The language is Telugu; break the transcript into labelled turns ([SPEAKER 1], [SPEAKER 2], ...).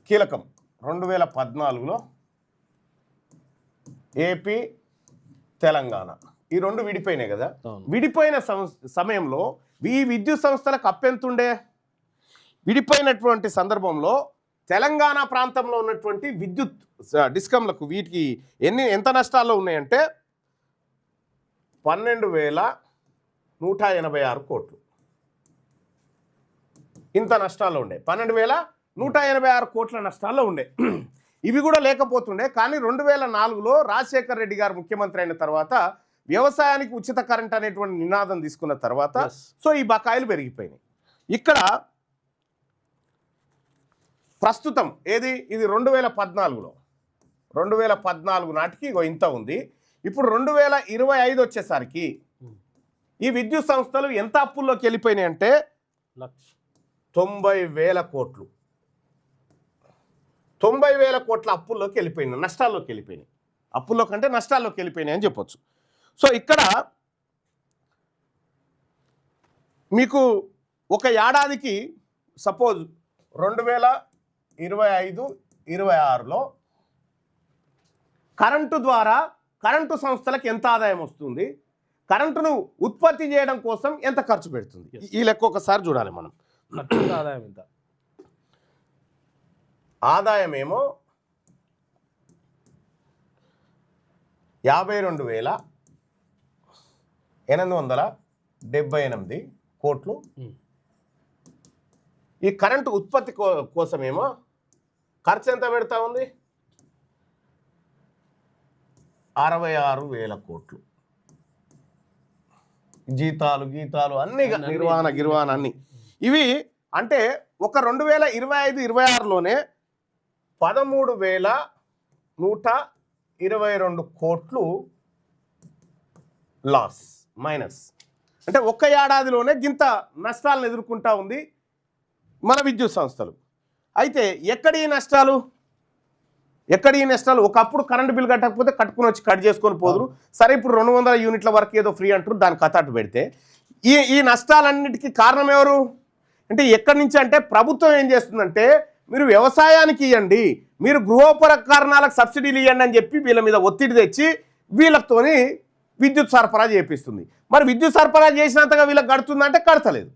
[SPEAKER 1] కీలకం 2014లో ఏపీ తెలంగాణ ఈ రెండు విడిపోయినాయి కదా. విడిపోయిన సమయంలో ఈ విద్యుత్ సంస్థలకు అప్పెంతుండే? విడిపోయినటువంటి సందర్భంలో తెలంగాణ ప్రాంతంలో ఉన్నటువంటి విద్యుత్ డిస్కంలకు వీటికి ఎంత నష్టాల్లో ఉన్నాయంటే 12,186 కోట్లు ఇంత నష్టాల్లో ఉండే. 12,186 కోట్ల నష్టాల్లో ఉండే. ఇవి కూడా లేకపోతుండే. కానీ 2004లో రాజశేఖర్ రెడ్డి గారు ముఖ్యమంత్రి అయిన తర్వాత వ్యవసాయానికి ఉచిత కరెంట్ అనేటువంటి నినాదం తీసుకున్న తర్వాత సో ఈ బకాయిలు పెరిగిపోయినాయి. ఇక్కడ ప్రస్తుతం ఏది ఇది 2014లో 2014 నాటికి ఇంత ఉంది. ఇప్పుడు 2025 వచ్చేసరికి ఈ విద్యుత్ సంస్థలు ఎంత అప్పుల్లోకి వెళ్ళిపోయినాయి అంటే 90,000 కోట్లు 90,000 కోట్ల అప్పుల్లోకి వెళ్ళిపోయినాయి, నష్టాల్లోకి వెళ్ళిపోయినాయి. అప్పుల్లో కంటే నష్టాల్లోకి వెళ్ళిపోయినాయి అని చెప్పొచ్చు. సో ఇక్కడ మీకు ఒక ఏడాదికి సపోజ్ 2025-26లో కరెంటు ద్వారా కరెంటు సంస్థలకు ఎంత ఆదాయం వస్తుంది, కరెంటును ఉత్పత్తి చేయడం కోసం ఎంత ఖర్చు పెడుతుంది, ఈ లెక్క ఒకసారి చూడాలి మనం.
[SPEAKER 2] ఆదాయం ఎంత?
[SPEAKER 1] ఆదాయం ఏమో 52,878 కోట్లు. ఈ కరెంటు ఉత్పత్తి కోసమేమో ఖర్చు ఎంత పెడతా ఉంది? 66,000 కోట్లు. జీతాలు అన్ని నిర్వహణ అన్ని ఇవి అంటే ఒక 2025-26లోనే 13,122 కోట్లు లాస్ మైనస్. అంటే ఒక్క ఏడాదిలోనే గింత నష్టాలను ఎదుర్కొంటా ఉంది మన విద్యుత్ సంస్థలు. అయితే ఎక్కడి నష్టాలు? ఒకప్పుడు కరెంటు బిల్ కట్టకపోతే కట్టుకుని వచ్చి కట్ చేసుకొని పోదురు. సరే ఇప్పుడు 200 యూనిట్ల వరకు ఏదో ఫ్రీ అంటారు, దాని కథాటు పెడితే ఈ నష్టాలన్నిటికీ కారణం ఎవరు అంటే ఎక్కడి నుంచి అంటే ప్రభుత్వం ఏం చేస్తుందంటే మీరు వ్యవసాయానికి ఇవ్వండి, మీరు గృహోపకరణాలకు సబ్సిడీలు ఇవ్వండి అని చెప్పి వీళ్ళ మీద ఒత్తిడి తెచ్చి వీళ్ళతోని విద్యుత్ సరఫరా చేపిస్తుంది. మరి విద్యుత్ సరఫరా చేసినంతగా వీళ్ళకి కడుతుందంటే కడతలేదు.